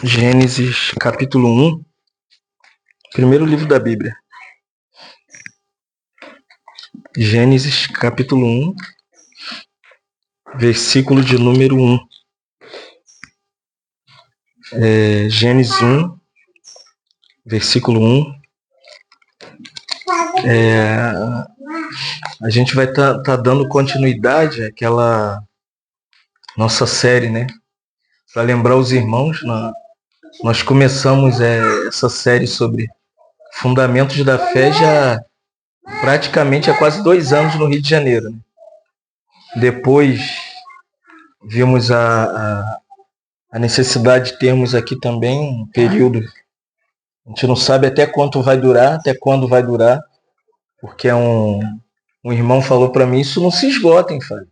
Gênesis capítulo 1, primeiro livro da Bíblia. Gênesis capítulo 1, versículo de número 1. Gênesis 1, versículo 1. A gente vai estar dando continuidade àquela nossa série, né? Para lembrar os irmãos, nós começamos essa série sobre fundamentos da fé já praticamente há quase 2 anos no Rio de Janeiro. Depois vimos a necessidade de termos aqui também um período, a gente não sabe até quando vai durar, porque um irmão falou para mim, isso não se esgota, hein, Fábio?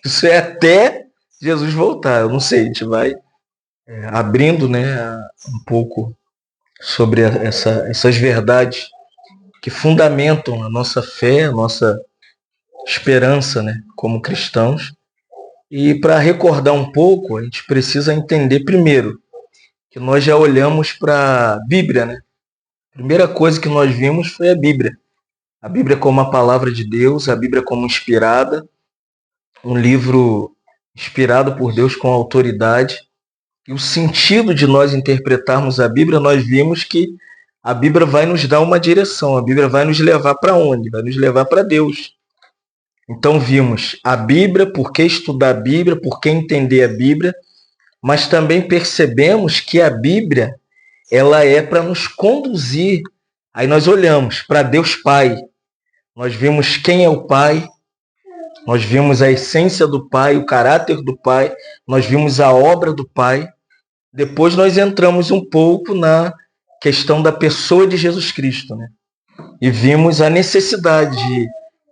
Isso é até Jesus voltar. Eu não sei, a gente vai abrindo, né, um pouco sobre essas verdades que fundamentam a nossa fé, a nossa esperança, né, como cristãos. E para recordar um pouco, a gente precisa entender primeiro que nós já olhamos para a Bíblia, né? A primeira coisa que nós vimos foi a Bíblia. A Bíblia como a palavra de Deus, a Bíblia como inspirada, um livro inspirado por Deus com autoridade. E o sentido de nós interpretarmos a Bíblia, nós vimos que a Bíblia vai nos dar uma direção, a Bíblia vai nos levar para onde? Vai nos levar para Deus. Então vimos a Bíblia, por que estudar a Bíblia, por que entender a Bíblia, mas também percebemos que a Bíblia ela é para nos conduzir. Aí nós olhamos para Deus Pai, nós vimos quem é o Pai, nós vimos a essência do Pai, o caráter do Pai, nós vimos a obra do Pai. Depois nós entramos um pouco na questão da pessoa de Jesus Cristo, né? E vimos a necessidade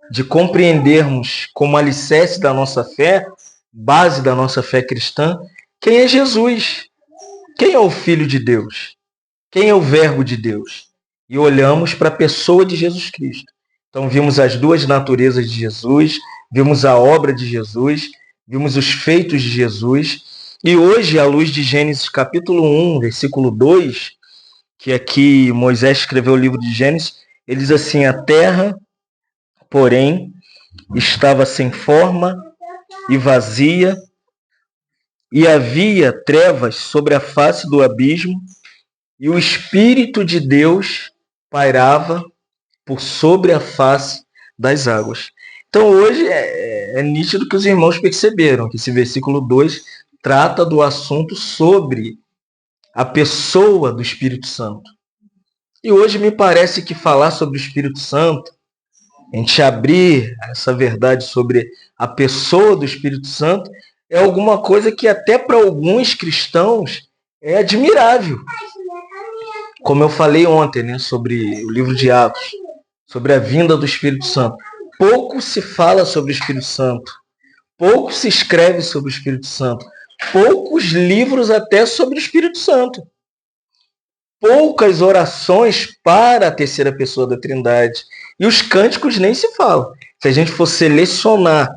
de compreendermos como alicerce da nossa fé, base da nossa fé cristã, quem é Jesus, quem é o Filho de Deus, quem é o Verbo de Deus. E olhamos para a pessoa de Jesus Cristo. Então vimos as duas naturezas de Jesus, vimos a obra de Jesus, vimos os feitos de Jesus. E hoje, à luz de Gênesis capítulo 1, versículo 2, que aqui Moisés escreveu o livro de Gênesis, ele diz assim: a terra, porém, estava sem forma e vazia, e havia trevas sobre a face do abismo, e o Espírito de Deus pairava por sobre a face das águas. Então hoje é nítido que os irmãos perceberam que esse versículo 2 trata do assunto sobre a pessoa do Espírito Santo. E hoje me parece que falar sobre o Espírito Santo, a gente abrir essa verdade sobre a pessoa do Espírito Santo, é alguma coisa que até para alguns cristãos é admirável. Como eu falei ontem, né, sobre o livro de Atos, sobre a vinda do Espírito Santo. Pouco se fala sobre o Espírito Santo, pouco se escreve sobre o Espírito Santo, poucos livros até sobre o Espírito Santo. Poucas orações para a terceira pessoa da Trindade. E os cânticos nem se falam. Se a gente for selecionar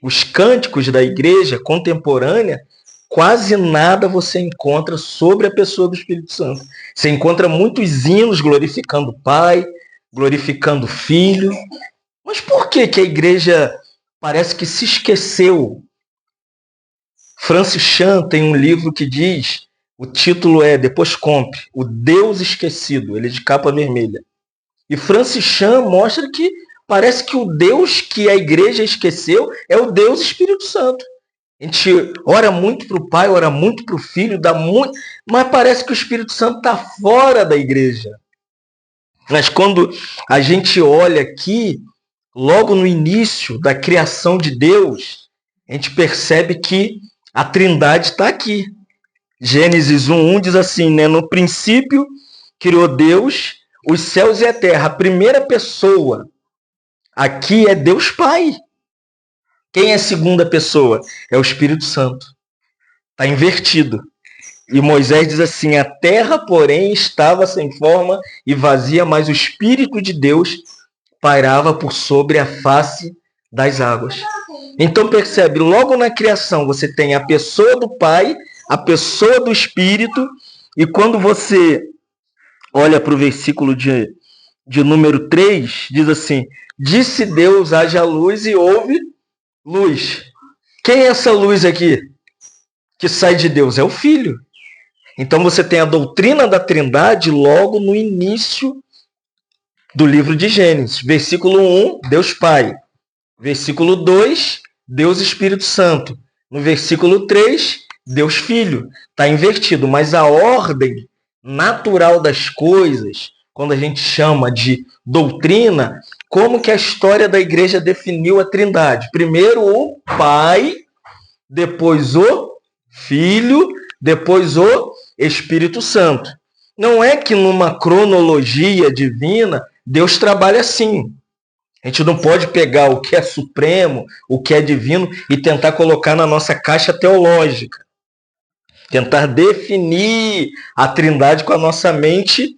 os cânticos da igreja contemporânea, quase nada você encontra sobre a pessoa do Espírito Santo. Você encontra muitos hinos glorificando o Pai, glorificando o Filho. Mas por que a igreja parece que se esqueceu? Francis Chan tem um livro que diz, o título é, depois compre, O Deus Esquecido, ele é de capa vermelha. E Francis Chan mostra que parece que o Deus que a igreja esqueceu é o Deus Espírito Santo. A gente ora muito para o Pai, ora muito para o Filho, dá muito, mas parece que o Espírito Santo está fora da igreja. Mas quando a gente olha aqui, logo no início da criação de Deus, a gente percebe que a Trindade está aqui. Gênesis 1:1 diz assim, né? No princípio criou Deus os céus e a terra. A primeira pessoa aqui é Deus Pai. Quem é a segunda pessoa? É o Espírito Santo. Está invertido. E Moisés diz assim, a terra, porém, estava sem forma e vazia, mas o Espírito de Deus pairava por sobre a face das águas. Então percebe, logo na criação você tem a pessoa do Pai, a pessoa do Espírito, e quando você olha para o versículo de número 3, diz assim: disse Deus, haja luz, e houve luz. Quem é essa luz aqui que sai de Deus? É o Filho. Então você tem a doutrina da Trindade logo no início do livro de Gênesis. Versículo 1, Deus Pai. Versículo 2, Deus Espírito Santo. No versículo 3, Deus Filho. Está invertido, mas a ordem natural das coisas, quando a gente chama de doutrina, como que a história da igreja definiu a Trindade? Primeiro o Pai, depois o Filho, depois o Espírito Santo. Não é que numa cronologia divina Deus trabalha assim. A gente não pode pegar o que é supremo, o que é divino e tentar colocar na nossa caixa teológica. Tentar definir a Trindade com a nossa mente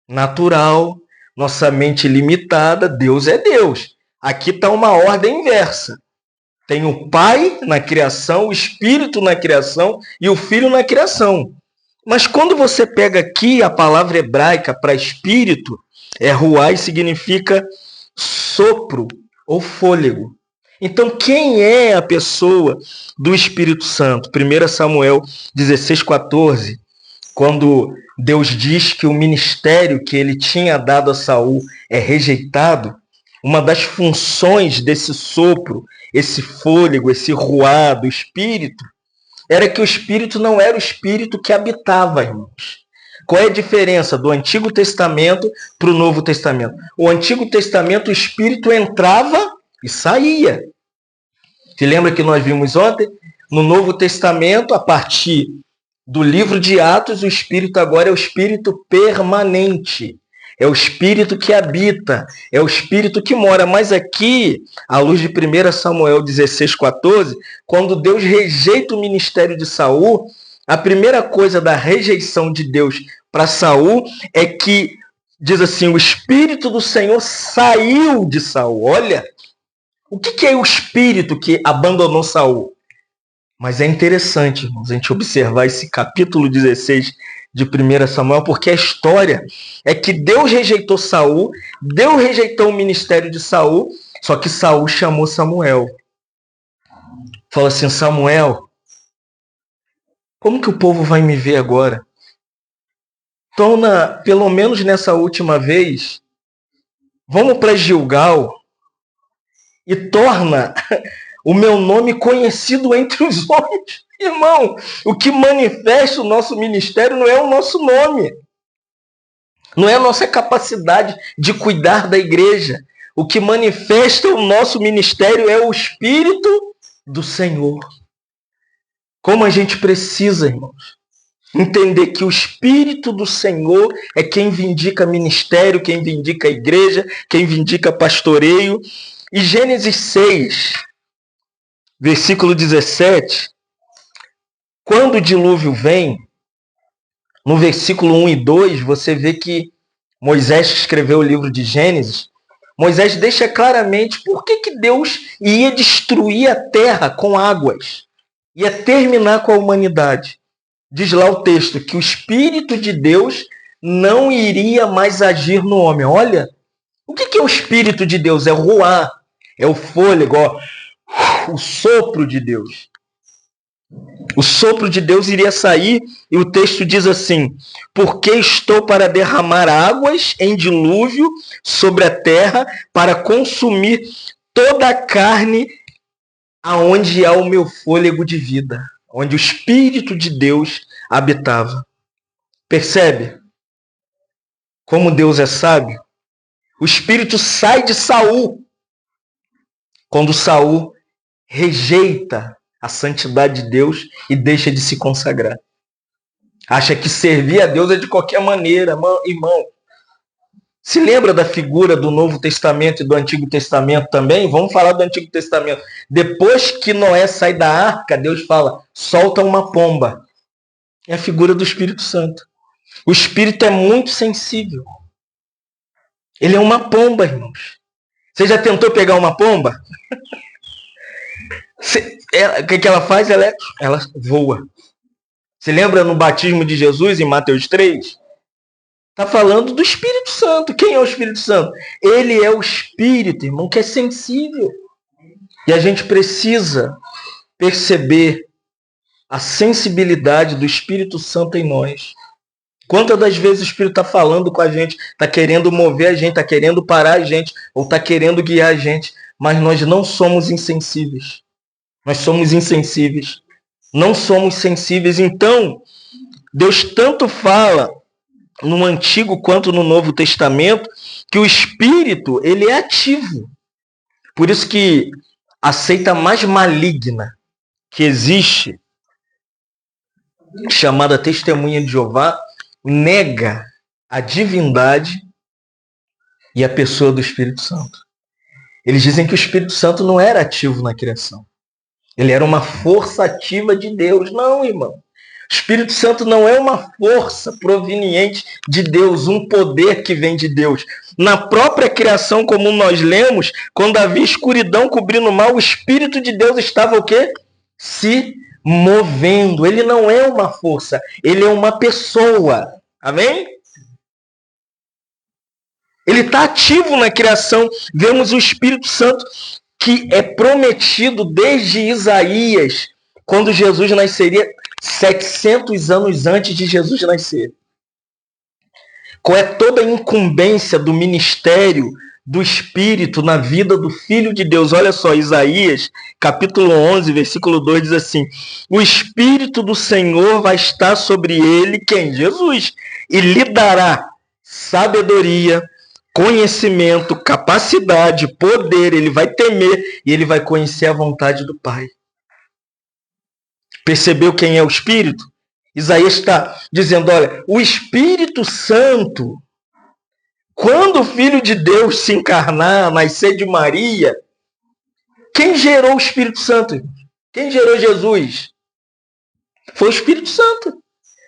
natural, nossa mente limitada. Deus é Deus. Aqui está uma ordem inversa. Tem o Pai na criação, o Espírito na criação e o Filho na criação. Mas quando você pega aqui a palavra hebraica para espírito, é ruai, significa sopro ou fôlego. Então, quem é a pessoa do Espírito Santo? 1 Samuel 16,14, quando Deus diz que o ministério que ele tinha dado a Saul é rejeitado, uma das funções desse sopro, esse fôlego, esse ruá do Espírito, era que o Espírito não era o Espírito que habitava, irmãos. Qual é a diferença do Antigo Testamento para o Novo Testamento? O Antigo Testamento, o Espírito entrava e saía. Se lembra que nós vimos ontem? No Novo Testamento, a partir do livro de Atos, o Espírito agora é o Espírito permanente. É o Espírito que habita, é o Espírito que mora. Mas aqui, à luz de 1 Samuel 16,14, quando Deus rejeita o ministério de Saul, a primeira coisa da rejeição de Deus para Saul é que, diz assim, o Espírito do Senhor saiu de Saul. Olha, o que é o Espírito que abandonou Saul? Mas é interessante, irmãos, a gente observar esse capítulo 16 de 1 Samuel, porque a história é que Deus rejeitou Saul, Deus rejeitou o ministério de Saul, só que Saul chamou Samuel. Falou assim: Samuel, como que o povo vai me ver agora? Então, pelo menos nessa última vez, vamos para Gilgal e torna o meu nome conhecido entre os homens. Irmão, o que manifesta o nosso ministério não é o nosso nome. Não é a nossa capacidade de cuidar da igreja. O que manifesta o nosso ministério é o Espírito do Senhor. Como a gente precisa, irmãos, entender que o Espírito do Senhor é quem vindica ministério, quem vindica a igreja, quem vindica pastoreio. E Gênesis 6, versículo 17, quando o dilúvio vem, no versículo 1 e 2, você vê que Moisés, que escreveu o livro de Gênesis, Moisés deixa claramente por que Deus ia destruir a terra com águas, ia terminar com a humanidade. Diz lá o texto que o Espírito de Deus não iria mais agir no homem. Olha, o que é o Espírito de Deus? É o ruá, é o fôlego, ó, o sopro de Deus. O sopro de Deus iria sair e o texto diz assim: porque estou para derramar águas em dilúvio sobre a terra para consumir toda a carne aonde há o meu fôlego de vida, onde o Espírito de Deus habitava. Percebe como Deus é sábio? O Espírito sai de Saul quando Saul rejeita a santidade de Deus e deixa de se consagrar. Acha que servir a Deus é de qualquer maneira, irmão. Se lembra da figura do Novo Testamento e do Antigo Testamento também? Vamos falar do Antigo Testamento. Depois que Noé sai da arca, Deus fala: solta uma pomba. É a figura do Espírito Santo. O Espírito é muito sensível. Ele é uma pomba, irmãos. Você já tentou pegar uma pomba? O que ela faz? Ela voa. Você lembra no batismo de Jesus, em Mateus 3? Está falando do Espírito Santo. Quem é o Espírito Santo? Ele é o Espírito, irmão, que é sensível. E a gente precisa perceber a sensibilidade do Espírito Santo em nós. Quantas das vezes o Espírito está falando com a gente, está querendo mover a gente, está querendo parar a gente, ou está querendo guiar a gente, mas nós não somos insensíveis. Nós somos insensíveis. Não somos sensíveis. Então, Deus tanto fala no Antigo quanto no Novo Testamento que o Espírito, ele é ativo. Por isso que a seita mais maligna que existe, chamada Testemunha de Jeová, nega a divindade e a pessoa do Espírito Santo. Eles dizem que o Espírito Santo não era ativo na criação. Ele era uma força ativa de Deus. Não, irmão. O Espírito Santo não é uma força proveniente de Deus, um poder que vem de Deus. Na própria criação, como nós lemos, quando havia escuridão cobrindo o mal, o Espírito de Deus estava o quê? Se movendo. Ele não é uma força, ele é uma pessoa. Amém? Ele está ativo na criação. Vemos o Espírito Santo que é prometido desde Isaías, quando Jesus nasceria 700 anos antes de Jesus nascer. Qual é toda a incumbência do ministério do Espírito na vida do Filho de Deus? Olha só, Isaías, capítulo 11, versículo 2, diz assim: o Espírito do Senhor vai estar sobre ele, quem? Jesus, e lhe dará sabedoria, conhecimento, capacidade, poder. Ele vai temer e ele vai conhecer a vontade do Pai. Percebeu quem é o Espírito? Isaías está dizendo, olha, o Espírito Santo, quando o Filho de Deus se encarnar, nascer de Maria, quem gerou o Espírito Santo? Quem gerou Jesus? Foi o Espírito Santo.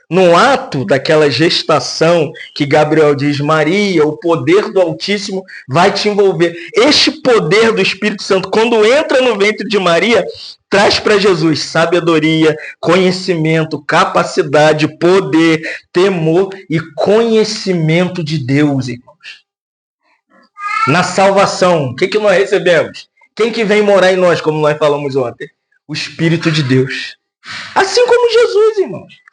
No ato daquela gestação que Gabriel diz, Maria, o poder do Altíssimo vai te envolver. Este poder do Espírito Santo, quando entra no ventre de Maria, traz para Jesus sabedoria, conhecimento, capacidade, poder, temor e conhecimento de Deus, irmãos. Na salvação, o que nós recebemos? Quem que vem morar em nós, como nós falamos ontem? O Espírito de Deus. Assim como Jesus, irmãos.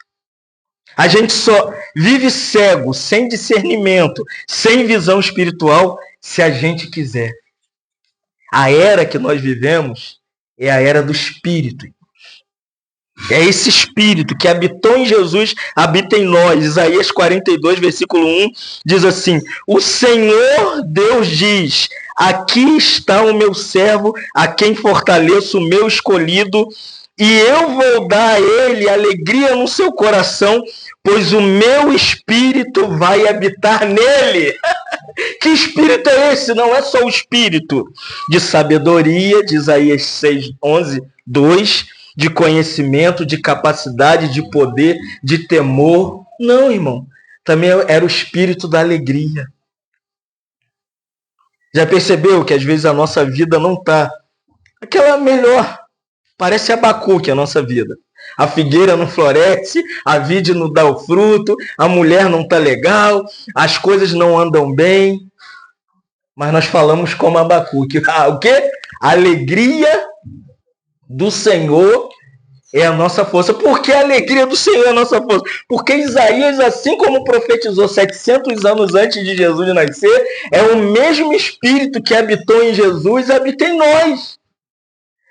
A gente só vive cego, sem discernimento, sem visão espiritual, se a gente quiser. A era que nós vivemos é a era do Espírito. É esse Espírito que habitou em Jesus, habita em nós. Isaías 42, versículo 1, diz assim: o Senhor Deus diz, aqui está o meu servo, a quem fortaleço o meu escolhido, e eu vou dar a ele alegria no seu coração, pois o meu Espírito vai habitar nele. Que Espírito é esse? Não é só o Espírito de sabedoria, de Isaías 6, 11, 2, de conhecimento, de capacidade, de poder, de temor. Não, irmão. Também era o Espírito da alegria. Já percebeu que às vezes a nossa vida não está aquela melhor? Parece Abacuque a nossa vida. A figueira não floresce, a vide não dá o fruto, a mulher não está legal, as coisas não andam bem. Mas nós falamos como Abacuque. O quê? A alegria do Senhor é a nossa força. Por que a alegria do Senhor é a nossa força? Porque Isaías, assim como profetizou 700 anos antes de Jesus nascer, é o mesmo Espírito que habitou em Jesus, habita em nós.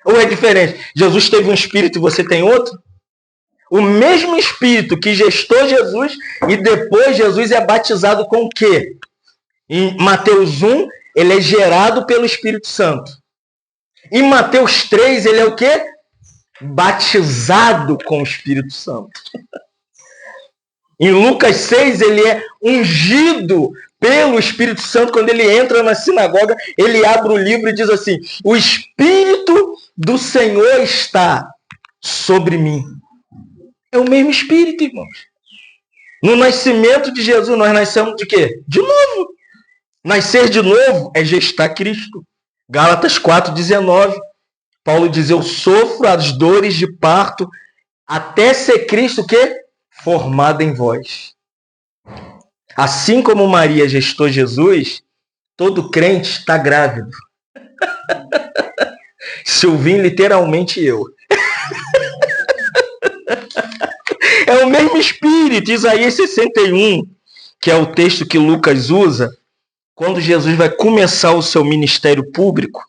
Ou é diferente? Jesus teve um espírito e você tem outro? O mesmo espírito que gestou Jesus e depois Jesus é batizado com o quê? Em Mateus 1, ele é gerado pelo Espírito Santo. Em Mateus 3, ele é o quê? Batizado com o Espírito Santo. Em Lucas 6, ele é ungido pelo Espírito Santo. Quando ele entra na sinagoga, ele abre o livro e diz assim: o Espírito do Senhor está sobre mim. É o mesmo Espírito, irmãos. No nascimento de Jesus, nós nascemos de quê? De novo. Nascer de novo é gestar Cristo. Gálatas 4,19. Paulo diz, eu sofro as dores de parto até ser Cristo que formado em vós. Assim como Maria gestou Jesus, todo crente está grávido. Silvinho, literalmente eu. É o mesmo espírito. Isaías 61, que é o texto que Lucas usa, quando Jesus vai começar o seu ministério público,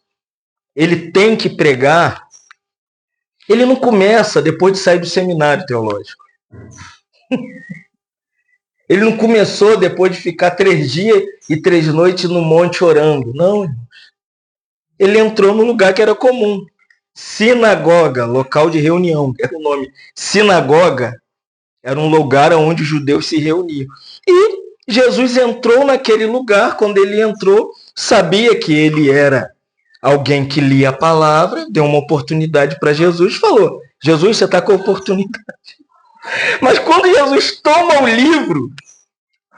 ele tem que pregar. Ele não começa depois de sair do seminário teológico. Ele não começou depois de ficar 3 dias e 3 noites no monte orando. Não, irmãos. Ele entrou no lugar que era comum. Sinagoga, local de reunião, era o nome. Sinagoga era um lugar onde os judeus se reuniam. E Jesus entrou naquele lugar. Quando ele entrou, sabia que ele era alguém que lia a palavra, deu uma oportunidade para Jesus, falou, Jesus, você está com a oportunidade. Mas quando Jesus toma o livro,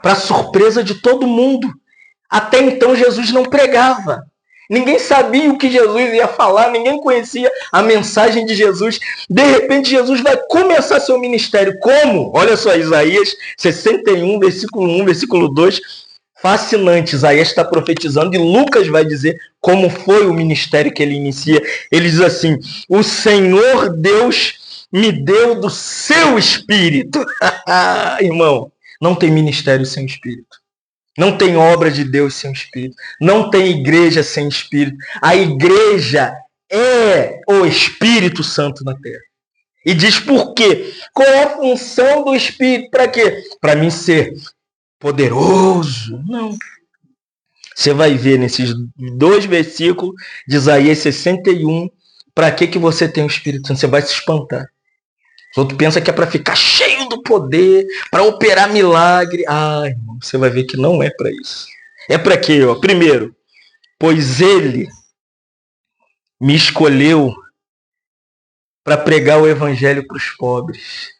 para surpresa de todo mundo, até então Jesus não pregava. Ninguém sabia o que Jesus ia falar, ninguém conhecia a mensagem de Jesus. De repente, Jesus vai começar seu ministério. Como? Olha só, Isaías 61, versículo 1, versículo 2. Fascinante. Isaías está profetizando e Lucas vai dizer como foi o ministério que ele inicia. Ele diz assim, o Senhor Deus me deu do seu Espírito. Irmão, não tem ministério sem Espírito. Não tem obra de Deus sem Espírito. Não tem igreja sem Espírito. A igreja é o Espírito Santo na terra. E diz por quê? Qual é a função do Espírito? Para quê? Para mim ser poderoso. Não. Você vai ver nesses 2 versículos de Isaías 61, para que você tem o Espírito Santo? Você vai se espantar. Os outros pensam que é para ficar cheio do poder, para operar milagre. Irmão, você vai ver que não é para isso. É para quê? Primeiro, pois ele me escolheu para pregar o evangelho para os pobres.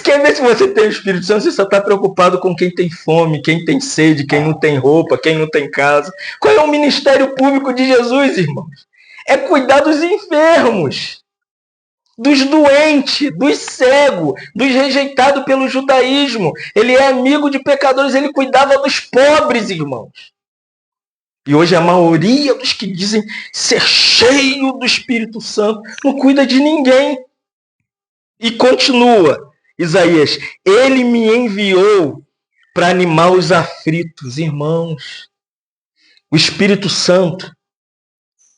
Quer ver se você tem o Espírito Santo? Você só está preocupado com quem tem fome, quem tem sede, quem não tem roupa, quem não tem casa. Qual é o ministério público de Jesus, irmãos? É cuidar dos enfermos, dos doentes, dos cegos, dos rejeitados pelo judaísmo. Ele é amigo de pecadores, ele cuidava dos pobres, irmãos. E hoje a maioria dos que dizem ser cheio do Espírito Santo não cuida de ninguém. E continua, Isaías, ele me enviou para animar os aflitos, irmãos. O Espírito Santo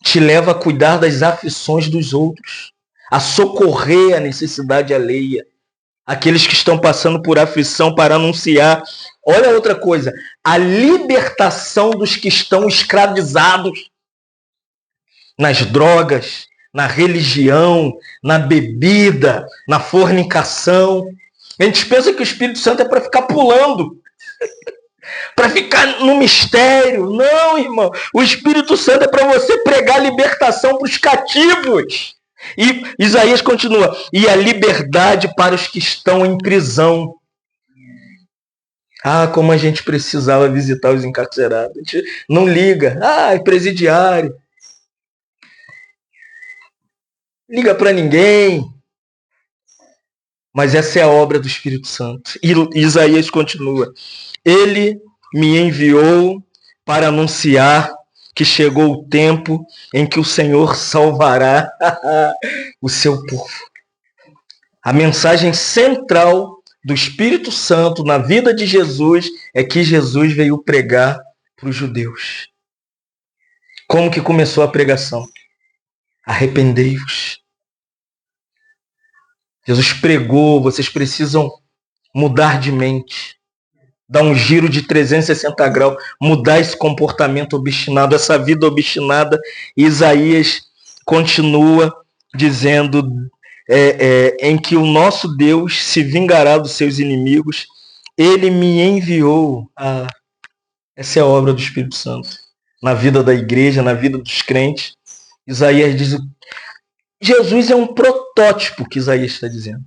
te leva a cuidar das aflições dos outros, a socorrer a necessidade alheia, aqueles que estão passando por aflição, para anunciar. Olha outra coisa, a libertação dos que estão escravizados nas drogas, na religião, na bebida, na fornicação. A gente pensa que o Espírito Santo é para ficar pulando, para ficar no mistério. Não, irmão. O Espírito Santo é para você pregar libertação para os cativos. E Isaías continua, e a liberdade para os que estão em prisão. Como a gente precisava visitar os encarcerados. A gente não liga. É presidiário. Liga para ninguém. Mas essa é a obra do Espírito Santo. E Isaías continua. Ele me enviou para anunciar que chegou o tempo em que o Senhor salvará o seu povo. A mensagem central do Espírito Santo na vida de Jesus é que Jesus veio pregar para os judeus. Como que começou a pregação? Arrependei-vos. Jesus pregou, vocês precisam mudar de mente, dar um giro de 360 graus, mudar esse comportamento obstinado, essa vida obstinada. Isaías continua dizendo em que o nosso Deus se vingará dos seus inimigos. Ele me enviou. Essa é a obra do Espírito Santo na vida da igreja, na vida dos crentes. Isaías diz, Jesus é um protótipo, que Isaías está dizendo.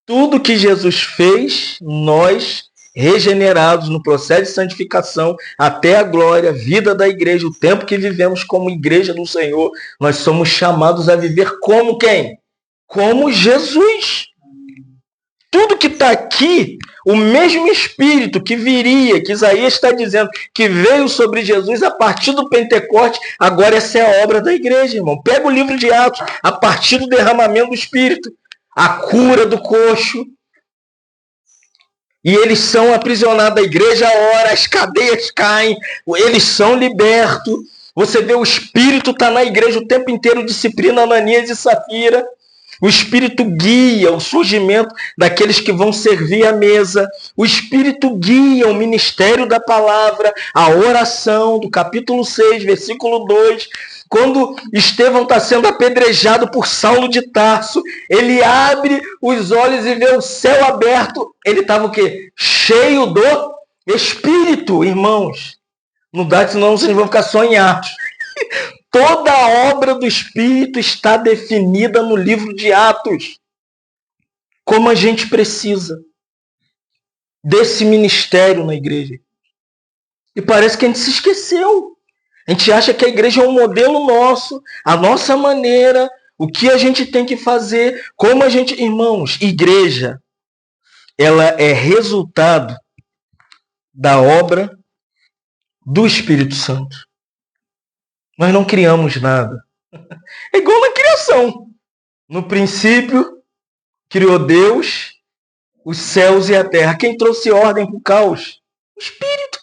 Tudo que Jesus fez, nós regenerados no processo de santificação até a glória, vida da igreja, o tempo que vivemos como igreja do Senhor, nós somos chamados a viver como quem? Como Jesus. Tudo que está aqui, o mesmo Espírito que viria, que Isaías está dizendo, que veio sobre Jesus a partir do Pentecoste, agora essa é a obra da igreja, irmão. Pega o livro de Atos, a partir do derramamento do Espírito, a cura do coxo, e eles são aprisionados, a igreja ora, as cadeias caem, eles são libertos. Você vê o Espírito está na igreja o tempo inteiro, disciplina Ananias e Safira. O Espírito guia o surgimento daqueles que vão servir à mesa. O Espírito guia o ministério da palavra, a oração, do capítulo 6, versículo 2. Quando Estevão está sendo apedrejado por Saulo de Tarso, ele abre os olhos e vê o céu aberto. Ele estava o quê? Cheio do Espírito, irmãos. Não dá, senão vocês vão ficar só em Atos. Toda a obra do Espírito está definida no livro de Atos. Como a gente precisa desse ministério na igreja. E parece que a gente se esqueceu. A gente acha que a igreja é um modelo nosso, a nossa maneira, o que a gente tem que fazer, como a gente... Irmãos, igreja, ela é resultado da obra do Espírito Santo. Nós não criamos nada. É igual na criação. No princípio, criou Deus, os céus e a terra. Quem trouxe ordem para o caos? O Espírito.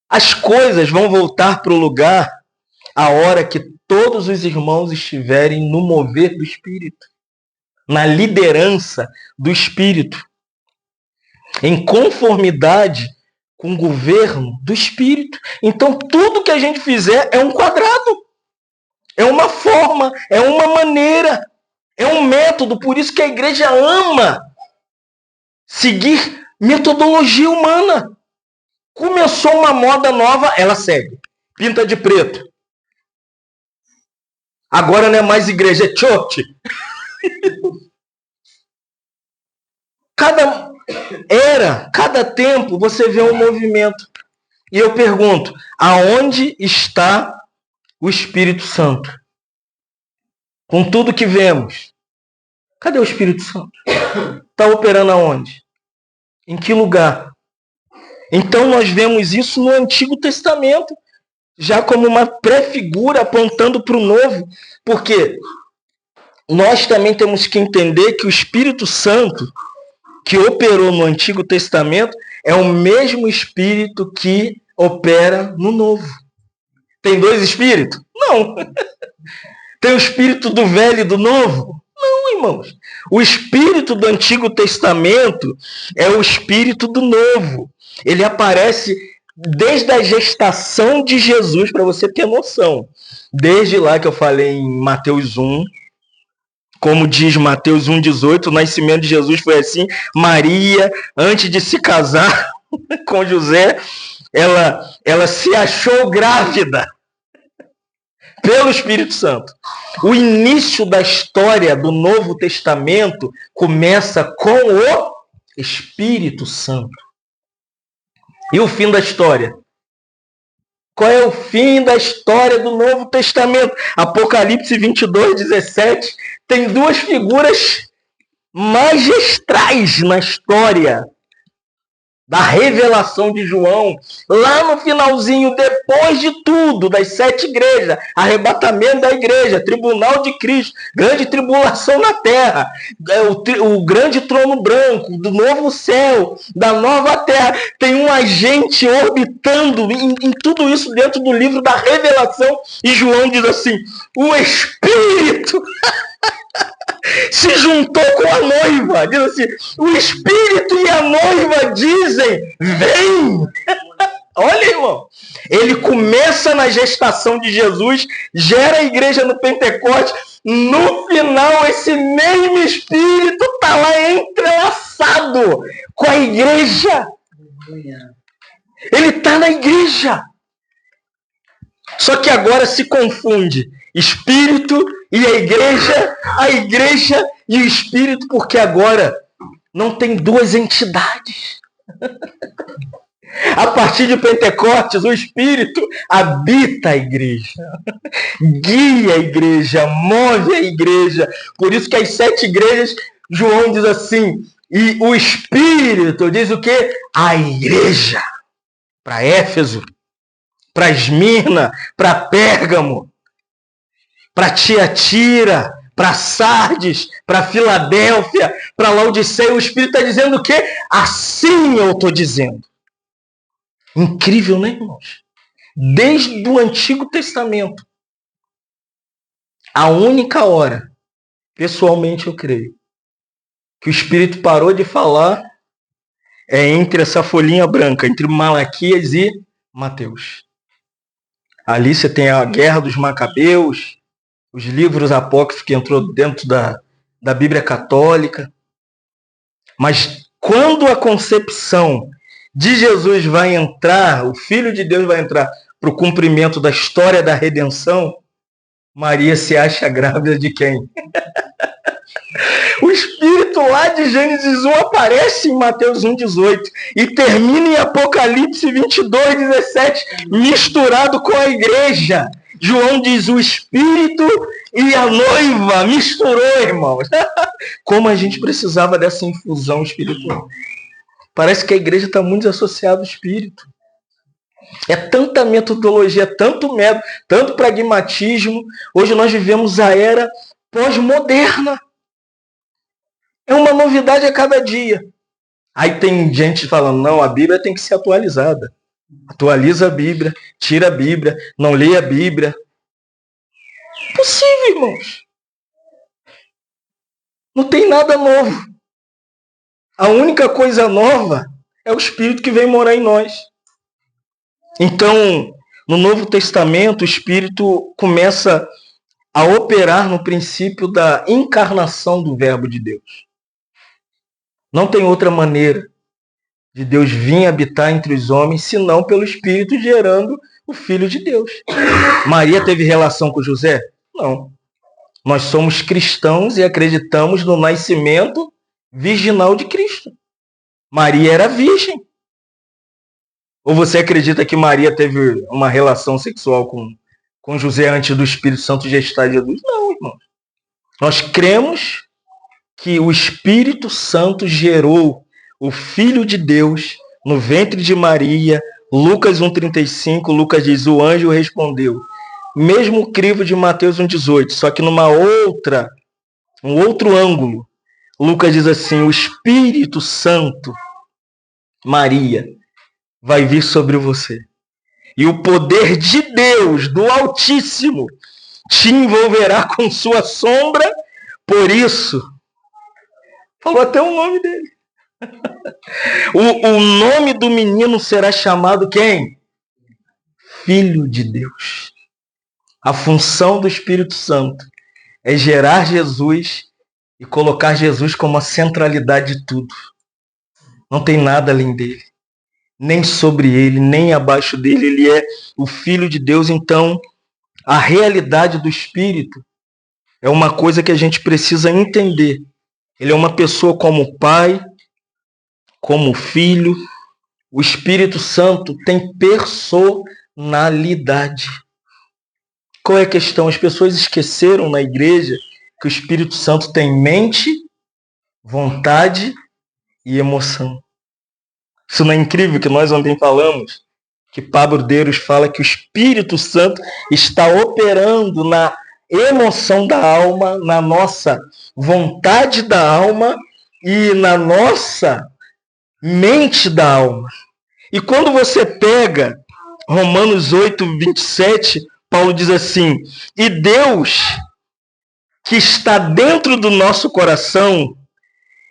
As coisas vão voltar para o lugar a hora que todos os irmãos estiverem no mover do Espírito, na liderança do Espírito, em conformidade com o governo do Espírito. Então, tudo que a gente fizer é um quadrado, é uma forma, é uma maneira, é um método. Por isso que a igreja ama seguir metodologia humana. Começou uma moda nova, ela segue. Pinta de preto. Agora não é mais igreja, é church. Cada era, cada tempo, você vê um movimento. E eu pergunto, aonde está o Espírito Santo? Com tudo que vemos. Cadê o Espírito Santo? Está operando aonde? Em que lugar? Então nós vemos isso no Antigo Testamento, já como uma pré-figura apontando para o Novo, porque nós também temos que entender que o Espírito Santo que operou no Antigo Testamento é o mesmo Espírito que opera no Novo. Tem dois Espíritos? Não. Tem o Espírito do Velho e do Novo? Não, irmãos. O Espírito do Antigo Testamento é o Espírito do Novo. Ele aparece desde a gestação de Jesus, para você ter noção. Desde lá que eu falei em Mateus 1, como diz Mateus 1,18, o nascimento de Jesus foi assim. Maria, antes de se casar com José, ela se achou grávida pelo Espírito Santo. O início da história do Novo Testamento começa com o Espírito Santo. E o fim da história? Qual é o fim da história do Novo Testamento? Apocalipse 22:17 tem duas figuras magistrais na história da revelação de João. Lá no finalzinho, depois de tudo, das 7 igrejas, arrebatamento da igreja, tribunal de Cristo, grande tribulação na terra, o grande trono branco, do novo céu, da nova terra, tem um agente orbitando em tudo isso dentro do livro da revelação, e João diz assim, o Espírito se juntou com a noiva, diz assim, o Espírito e a noiva dizem, vem! Olha, irmão, ele começa na gestação de Jesus, gera a igreja no Pentecoste, no final esse mesmo Espírito está lá entrelaçado com a igreja. Ele está na igreja. Só que agora se confunde Espírito e a igreja e o Espírito, porque agora não tem duas entidades. A partir de Pentecostes, o Espírito habita a igreja, guia a igreja, move a igreja. Por isso que as 7 igrejas, João diz assim, e o Espírito diz o quê? A igreja. Para Éfeso, para Esmirna, para Pérgamo, para Tiatira, para Sardes, para Filadélfia, para Laodiceia. O Espírito está dizendo o quê? Assim eu estou dizendo. Incrível, né, irmãos? Desde o Antigo Testamento, a única hora, pessoalmente eu creio, que o Espírito parou de falar é entre essa folhinha branca, entre Malaquias e Mateus. Ali você tem a Guerra dos Macabeus, os livros apócrifos que entrou dentro da Bíblia Católica. Mas quando a concepção de Jesus vai entrar, o Filho de Deus vai entrar para o cumprimento da história da redenção, Maria se acha grávida de quem? O Espírito lá de Gênesis 1 aparece em Mateus 1,18 e termina em Apocalipse 22,17, misturado com a igreja. João diz, o Espírito e a noiva, misturou, irmãos. Como a gente precisava dessa infusão espiritual. Parece que a igreja está muito associada ao Espírito. É tanta metodologia, tanto método, tanto pragmatismo. Hoje nós vivemos a era pós-moderna. É uma novidade a cada dia. Aí tem gente falando, não, a Bíblia tem que ser atualizada. Atualiza a Bíblia, tira a Bíblia, não lê a Bíblia. Impossível, irmãos. Não tem nada novo. A única coisa nova é o Espírito que vem morar em nós. Então, no Novo Testamento, o Espírito começa a operar no princípio da encarnação do Verbo de Deus. Não tem outra maneira de Deus vir habitar entre os homens, senão pelo Espírito gerando o Filho de Deus. Maria teve relação com José? Não. Nós somos cristãos e acreditamos no nascimento virginal de Cristo. Maria era virgem. Ou você acredita que Maria teve uma relação sexual com José antes do Espírito Santo gestar Jesus? Não, irmão. Nós cremos que o Espírito Santo gerou o Filho de Deus no ventre de Maria. Lucas 1,35, Lucas diz, o anjo respondeu. Mesmo crivo de Mateus 1,18, só que um outro ângulo. Lucas diz assim, o Espírito Santo, Maria, vai vir sobre você. E o poder de Deus, do Altíssimo, te envolverá com sua sombra. Por isso, falou até o nome dele. O nome do menino será chamado quem? Filho de Deus. A função do Espírito Santo é gerar Jesus e colocar Jesus como a centralidade de tudo. Não tem nada além dele. Nem sobre ele, nem abaixo dele. Ele é o Filho de Deus. Então, a realidade do Espírito é uma coisa que a gente precisa entender. Ele é uma pessoa como Pai, como Filho. O Espírito Santo tem personalidade. Qual é a questão? As pessoas esqueceram na igreja que o Espírito Santo tem mente, vontade e emoção. Isso não é incrível que nós ontem falamos? Que Pablo Deiros fala que o Espírito Santo está operando na emoção da alma, na nossa vontade da alma e na nossa mente da alma. E quando você pega Romanos 8:27, Paulo diz assim, e Deus que está dentro do nosso coração,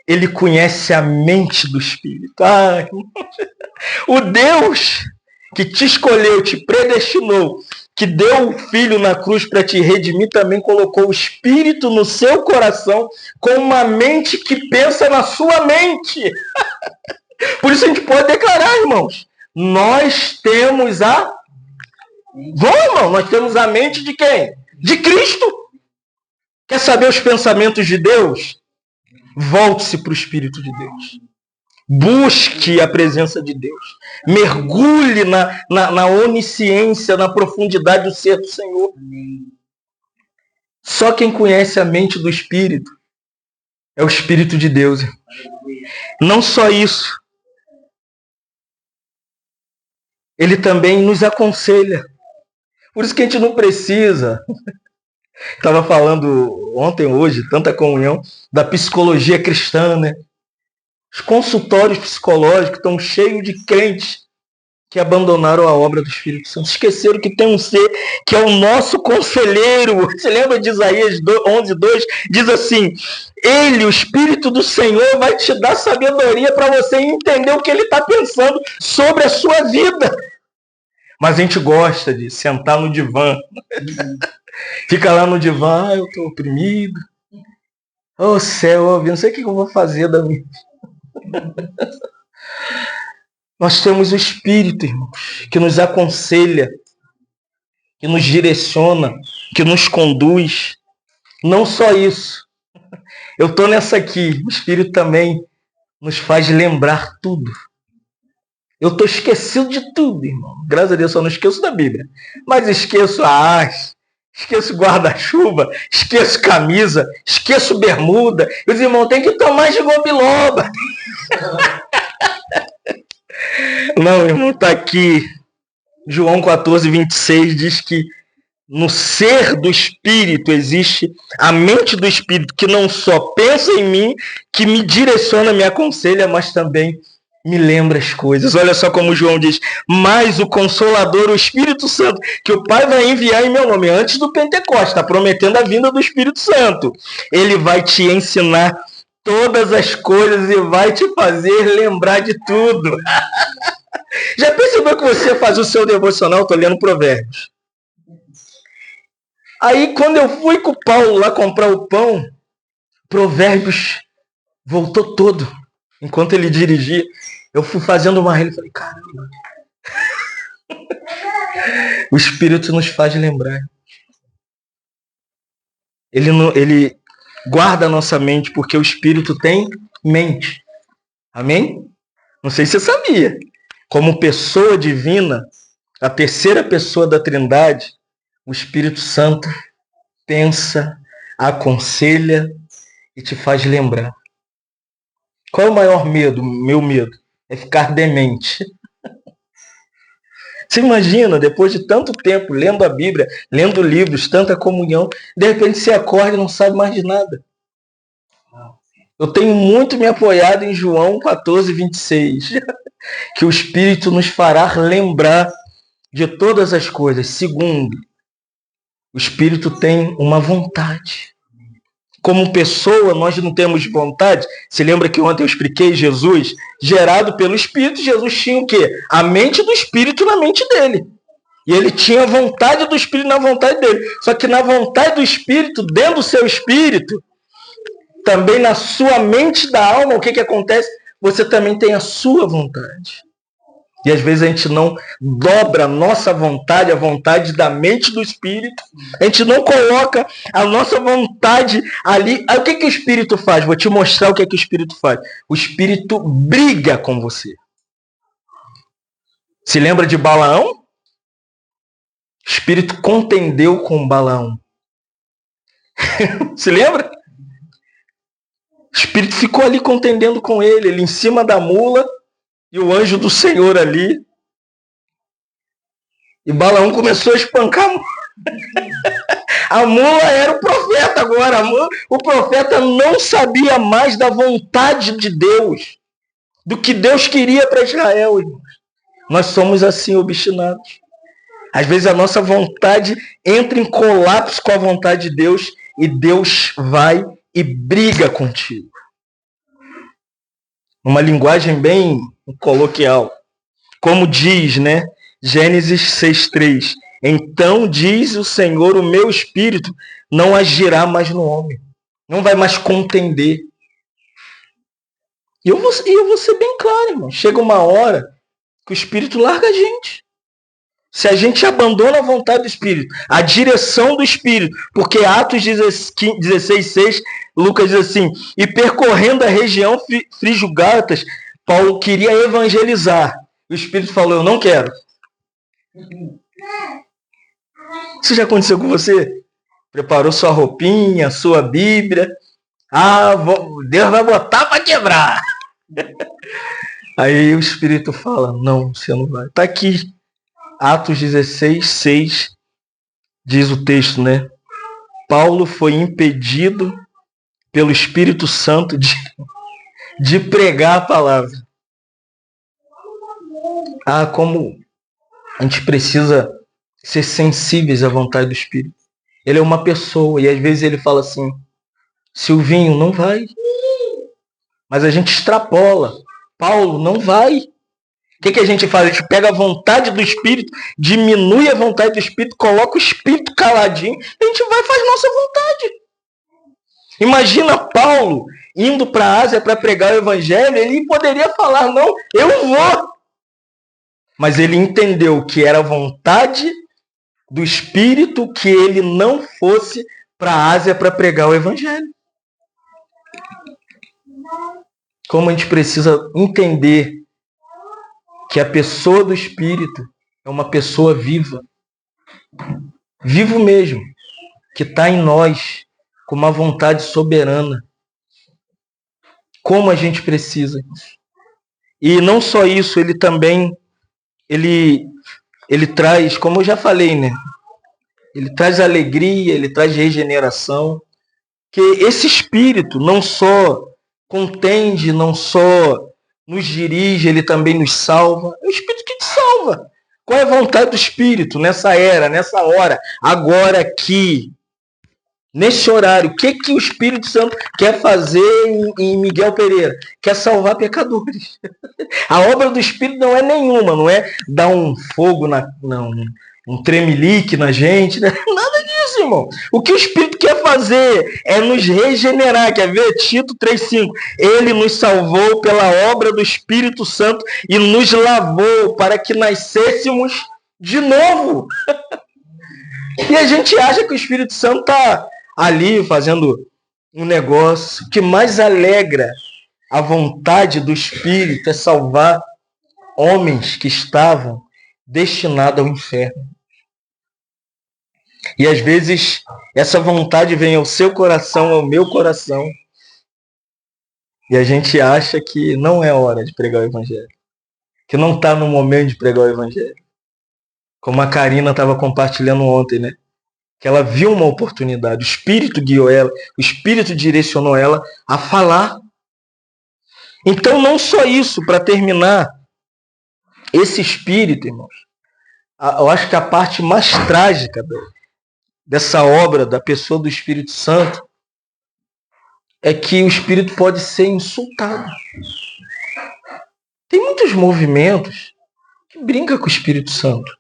ele conhece a mente do Espírito. O Deus que te escolheu, te predestinou, que deu o Filho na cruz para te redimir, também colocou o Espírito no seu coração com uma mente que pensa na sua mente. Por isso a gente pode declarar, irmãos, nós temos nós temos a mente de quem? De Cristo. Quer saber os pensamentos de Deus? Volte-se para o Espírito de Deus. Busque a presença de Deus. Mergulhe na onisciência, na profundidade do ser do Senhor. Só quem conhece a mente do Espírito é o Espírito de Deus. Não só isso. Ele também nos aconselha. Por isso que a gente não precisa. Estava falando ontem, hoje, tanta comunhão, da psicologia cristã, né? Os consultórios psicológicos estão cheios de crentes que abandonaram a obra do Espírito Santo. Esqueceram que tem um ser que é o nosso conselheiro. Você lembra de Isaías 11:2? Diz assim: Ele, o Espírito do Senhor, vai te dar sabedoria para você entender o que ele está pensando sobre a sua vida. Mas a gente gosta de sentar no divã. Fica lá no divã, eu estou oprimido. Oh céu, eu não sei o que eu vou fazer da minha vida. Nós temos o Espírito, irmãos, que nos aconselha, que nos direciona, que nos conduz. Não só isso. Eu estou nessa aqui. O Espírito também nos faz lembrar tudo. Eu estou esquecido de tudo, irmão. Graças a Deus, só não esqueço da Bíblia. Mas esqueço a haste, esqueço guarda-chuva, esqueço camisa, esqueço bermuda. E os irmãos têm que tomar de biloba. Não, irmão, está aqui. João 14:26 diz que no ser do Espírito existe a mente do Espírito que não só pensa em mim, que me direciona, me aconselha, mas também me lembra as coisas. Olha só como João diz: mas o Consolador, o Espírito Santo, que o Pai vai enviar em meu nome, antes do Pentecostes, está prometendo a vinda do Espírito Santo. Ele vai te ensinar todas as coisas e vai te fazer lembrar de tudo. Já percebeu que você faz o seu devocional? Estou lendo Provérbios. Aí, quando eu fui com o Paulo lá comprar o pão, Provérbios voltou todo. Enquanto ele dirigia, eu fui fazendo uma rede e falei: caramba. O Espírito nos faz lembrar. Ele guarda a nossa mente, porque o Espírito tem mente. Amém? Não sei se você sabia. Como pessoa divina, a terceira pessoa da Trindade, o Espírito Santo pensa, aconselha e te faz lembrar. Qual é o maior medo? Meu medo é ficar demente. Você imagina, depois de tanto tempo lendo a Bíblia, lendo livros, tanta comunhão, de repente você acorda e não sabe mais de nada. Eu tenho muito me apoiado em João 14:26, que o Espírito nos fará lembrar de todas as coisas. Segundo, o Espírito tem uma vontade. Como pessoa, nós não temos vontade. Se lembra que ontem eu expliquei Jesus, gerado pelo Espírito, Jesus tinha o quê? A mente do Espírito na mente dele. E ele tinha a vontade do Espírito na vontade dele. Só que na vontade do Espírito, dentro do seu Espírito, também na sua mente da alma, o que acontece? Você também tem a sua vontade. E às vezes a gente não dobra a nossa vontade, a vontade da mente do Espírito. A gente não coloca a nossa vontade ali. Aí o que o Espírito faz? Vou te mostrar o que o Espírito faz. O Espírito briga com você. Se lembra de Balaão? O Espírito contendeu com Balaão. Se lembra? O Espírito ficou ali contendendo com ele em cima da mula. E o anjo do Senhor ali. E Balaão começou a espancar a mula. A mula era o profeta agora. O profeta não sabia mais da vontade de Deus. Do que Deus queria para Israel, irmãos. Nós somos assim obstinados. Às vezes a nossa vontade entra em colapso com a vontade de Deus. E Deus vai e briga contigo. Uma linguagem bem coloquial. Como diz, né? Gênesis 6:3. Então diz o Senhor, o meu espírito não agirá mais no homem. Não vai mais contender. E eu vou ser bem claro, irmão. Chega uma hora que o espírito larga a gente. Se a gente abandona a vontade do Espírito, a direção do Espírito, porque Atos 16:6, Lucas diz assim: e percorrendo a região Frígio-Gálatas, Paulo queria evangelizar. O Espírito falou, eu não quero. Isso já aconteceu com você? Preparou sua roupinha, sua Bíblia. Deus vai botar para quebrar. Aí o Espírito fala, não, você não vai. Está aqui, Atos 16, 6, diz o texto, né? Paulo foi impedido pelo Espírito Santo de pregar a palavra. Como a gente precisa ser sensíveis à vontade do Espírito. Ele é uma pessoa e às vezes ele fala assim, Silvinho, não vai. Mas a gente extrapola. Paulo, não vai. O que a gente faz? A gente pega a vontade do Espírito, diminui a vontade do Espírito, coloca o Espírito caladinho e a gente vai e faz nossa vontade. Imagina Paulo indo para a Ásia para pregar o Evangelho, ele poderia falar, não, eu vou. Mas ele entendeu que era a vontade do Espírito que ele não fosse para a Ásia para pregar o Evangelho. Como a gente precisa entender que a pessoa do Espírito é uma pessoa viva. Vivo mesmo. Que está em nós, com uma vontade soberana. Como a gente precisa. E não só isso, ele também, ele traz, como eu já falei, né? Ele traz alegria, ele traz regeneração. Que esse Espírito não só contende, não só nos dirige, ele também nos salva. É o Espírito que te salva. Qual é a vontade do Espírito nessa era, nessa hora, agora aqui, nesse horário? O que o Espírito Santo quer fazer em Miguel Pereira? Quer salvar pecadores. A obra do Espírito não é nenhuma, não é dar um fogo, um tremelique na gente, né? Nada disso, irmão. O que o Espírito quer fazer é nos regenerar. Quer ver? Tito 3,5. Ele nos salvou pela obra do Espírito Santo e nos lavou para que nascêssemos de novo. E a gente acha que o Espírito Santo está ali fazendo um negócio. O que mais alegra a vontade do Espírito é salvar homens que estavam destinados ao inferno. E às vezes essa vontade vem ao seu coração, ao meu coração. E a gente acha que não é hora de pregar o Evangelho. Que não está no momento de pregar o Evangelho. Como a Karina estava compartilhando ontem, né? Que ela viu uma oportunidade. O Espírito guiou ela, o Espírito direcionou ela a falar. Então não só isso, para terminar, esse Espírito, irmãos, eu acho que a parte mais trágica dessa obra da pessoa do Espírito Santo é que o Espírito pode ser insultado. Tem muitos movimentos que brincam com o Espírito Santo.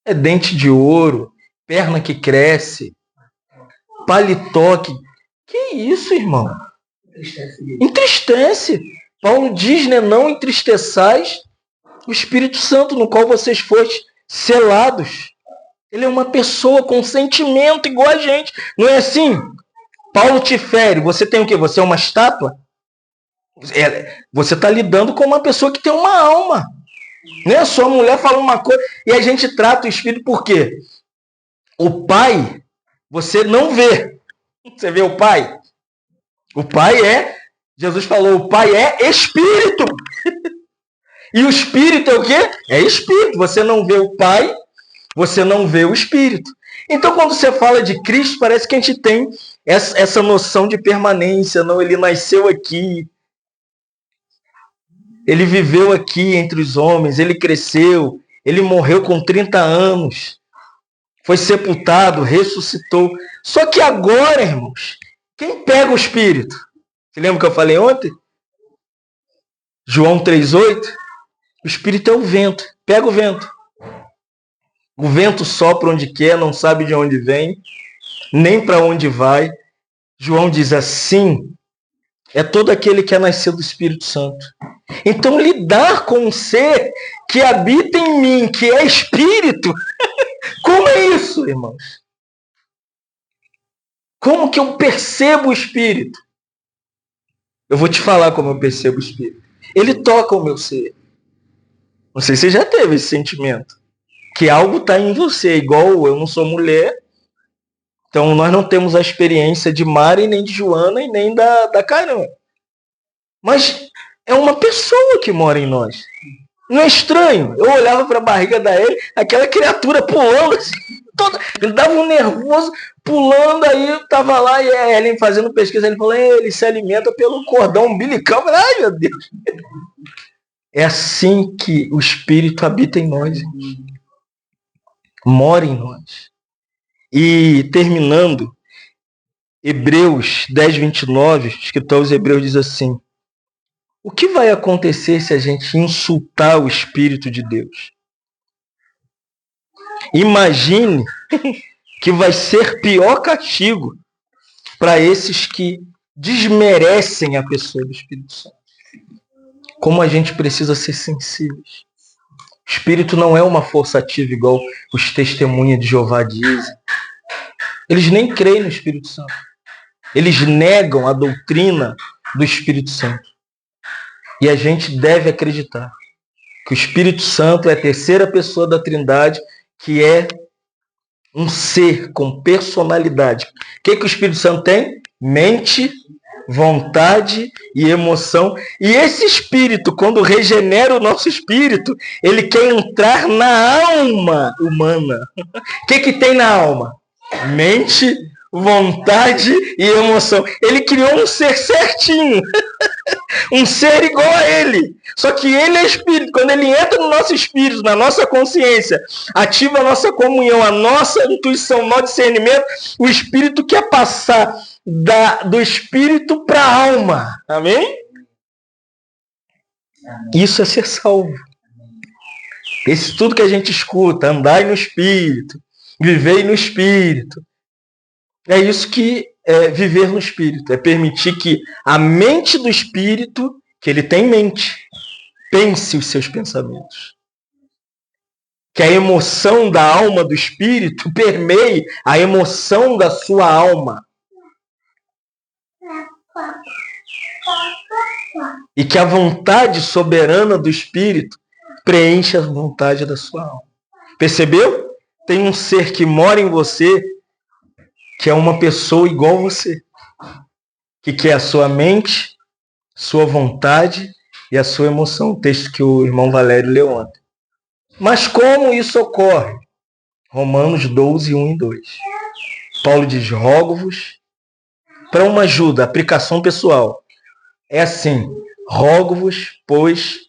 É dente de ouro, perna que cresce, paletó que... Que isso, irmão? Entristece. Paulo diz, né? Não entristeçais o Espírito Santo, no qual vocês foste selados. Ele é uma pessoa com sentimento igual a gente. Não é assim? Paulo te fere. Você tem o quê? Você é uma estátua? Você está lidando com uma pessoa que tem uma alma. Né? Sua mulher fala uma coisa e a gente trata o Espírito por quê? O Pai, você não vê. Você vê o Pai? O Pai Jesus falou, o Pai é Espírito. E o Espírito é o quê? É Espírito. Você não vê o Pai, você não vê o Espírito. Então, quando você fala de Cristo, parece que a gente tem essa noção de permanência. Não, ele nasceu aqui. Ele viveu aqui entre os homens. Ele cresceu. Ele morreu com 30 anos. Foi sepultado, ressuscitou. Só que agora, irmãos, quem pega o Espírito? Você lembra que eu falei ontem? João 3,8. O Espírito é o vento. Pega o vento. O vento sopra onde quer, não sabe de onde vem, nem para onde vai. João diz assim, é todo aquele que é nascido do Espírito Santo. Então, lidar com um ser que habita em mim, que é Espírito, como é isso, irmãos? Como que eu percebo o Espírito? Eu vou te falar como eu percebo o Espírito. Ele toca o meu ser. Não sei se você já teve esse sentimento. Que algo está em você, igual eu não sou mulher, então nós não temos a experiência de Mari, nem de Joana e nem da Caramba. Mas é uma pessoa que mora em nós. Não é estranho? Eu olhava para a barriga da Ellen, aquela criatura pulando, assim, toda, ele dava um nervoso, pulando, aí eu tava lá e a Ellen fazendo pesquisa, ele falou, ele se alimenta pelo cordão umbilical. Ai, meu Deus. É assim que o Espírito habita em nós. Mora em nós. E terminando, Hebreus 10, 29, o escritor aos Hebreus diz assim, o que vai acontecer se a gente insultar o Espírito de Deus? Imagine que vai ser pior castigo para esses que desmerecem a pessoa do Espírito Santo. Como a gente precisa ser sensíveis. O Espírito não é uma força ativa igual os testemunhas de Jeová dizem. Eles nem creem no Espírito Santo. Eles negam a doutrina do Espírito Santo. E a gente deve acreditar que o Espírito Santo é a terceira pessoa da Trindade, que é um ser com personalidade. O que o Espírito Santo tem? Mente, vontade e emoção. E esse Espírito, quando regenera o nosso espírito, ele quer entrar na alma humana. O que tem na alma? Mente, vontade e emoção. Ele criou um ser certinho. Um ser igual a ele. Só que ele é espírito. Quando ele entra no nosso espírito, na nossa consciência, ativa a nossa comunhão, a nossa intuição, nosso discernimento, o espírito quer passar do espírito para a alma. Amém? Isso é ser salvo. Esse tudo que a gente escuta, andai no espírito, vivei no espírito. É isso que é viver no espírito. É permitir que a mente do espírito, que ele tem mente, pense os seus pensamentos. Que a emoção da alma do espírito permeie a emoção da sua alma. E que a vontade soberana do espírito preencha a vontade da sua alma. Percebeu? Tem um ser que mora em você, que é uma pessoa igual a você. Que quer a sua mente, sua vontade e a sua emoção. O texto que o irmão Valério leu ontem. Mas como isso ocorre? Romanos 12, 1 e 2. Paulo diz, rogo-vos, para uma ajuda, aplicação pessoal. É assim, rogo-vos, pois,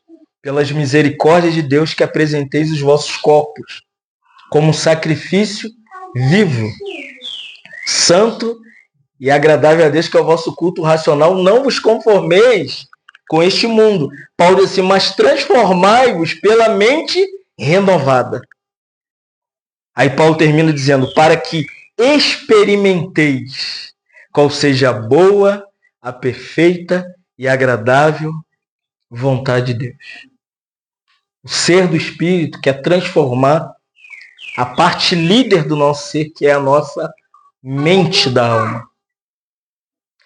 pelas misericórdias de Deus, que apresenteis os vossos corpos como um sacrifício vivo, santo e agradável a Deus, que é o vosso culto racional. Não vos conformeis com este mundo. Paulo diz assim, mas transformai-vos pela mente renovada. Aí Paulo termina dizendo, para que experimenteis qual seja a boa, a perfeita e agradável vontade de Deus. O ser do Espírito quer transformar a parte líder do nosso ser, que é a nossa mente da alma.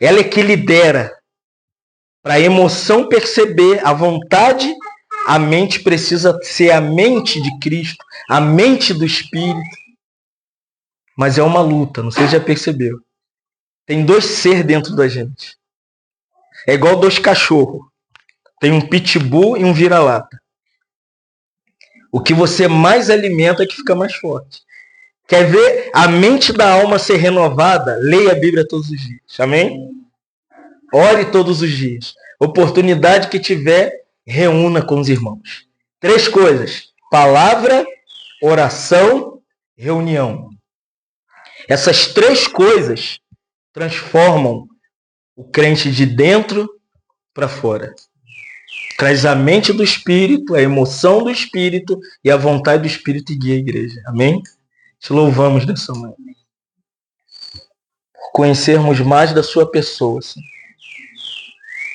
Ela é que lidera. Para a emoção perceber a vontade, a mente precisa ser a mente de Cristo, a mente do Espírito. Mas é uma luta, não sei se já percebeu. Tem dois seres dentro da gente. É igual dois cachorros. Tem um pitbull e um vira-lata. O que você mais alimenta é que fica mais forte. Quer ver a mente da alma ser renovada? Leia a Bíblia todos os dias. Amém? Ore todos os dias. Oportunidade que tiver, reúna com os irmãos. 3 coisas. Palavra, oração, reunião. Essas 3 coisas transformam o crente de dentro para fora. Traz a mente do Espírito, a emoção do Espírito e a vontade do Espírito e guia a igreja. Amém? Te louvamos nessa manhã. Por conhecermos mais da sua pessoa. Sim.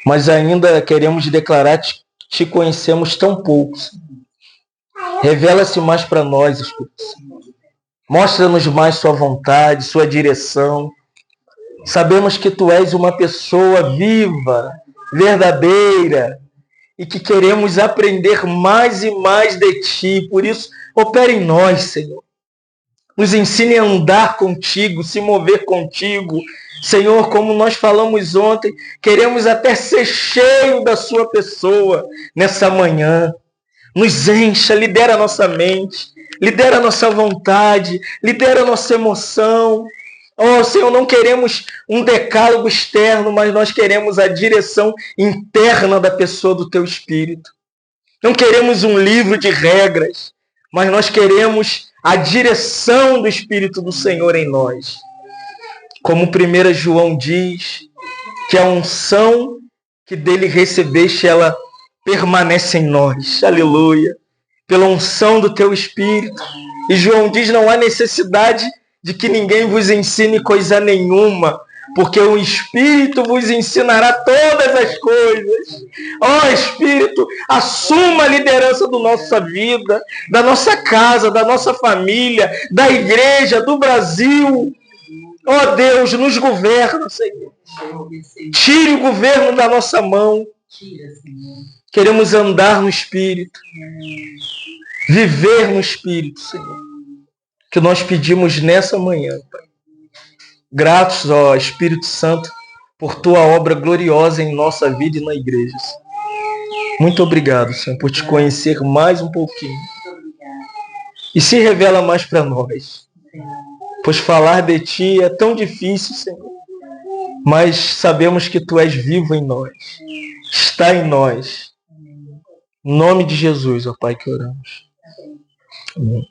Mas ainda queremos declarar que te conhecemos tão pouco. Sim. Revela-se mais para nós, Espírito Santo. Mostra-nos mais sua vontade, sua direção. Sabemos que tu és uma pessoa viva, verdadeira e que queremos aprender mais e mais de Ti. Por isso, opera em nós, Senhor. Nos ensine a andar contigo, se mover contigo. Senhor, como nós falamos ontem, queremos até ser cheio da sua pessoa nessa manhã. Nos encha, lidera a nossa mente, lidera a nossa vontade, lidera a nossa emoção. Oh, Senhor, não queremos um decálogo externo, mas nós queremos a direção interna da pessoa do Teu Espírito. Não queremos um livro de regras, mas nós queremos a direção do Espírito do Senhor em nós. Como 1 João diz, que a unção que dele recebeste, ela permanece em nós. Aleluia. Pela unção do teu Espírito. E João diz, não há necessidade de que ninguém vos ensine coisa nenhuma, porque o Espírito vos ensinará todas as coisas. Ó Espírito, assuma a liderança da nossa vida, da nossa casa, da nossa família, da igreja, do Brasil. Ó Deus, nos governa, Senhor. Tire o governo da nossa mão. Queremos andar no Espírito. Viver no Espírito, Senhor. Que nós pedimos nessa manhã, Pai. Gratos, ó Espírito Santo, por tua obra gloriosa em nossa vida e na igreja. Muito obrigado, Senhor, por te conhecer mais um pouquinho. E se revela mais para nós. Pois falar de ti é tão difícil, Senhor. Mas sabemos que tu és vivo em nós. Está em nós. Em nome de Jesus, ó Pai, que oramos. Amém.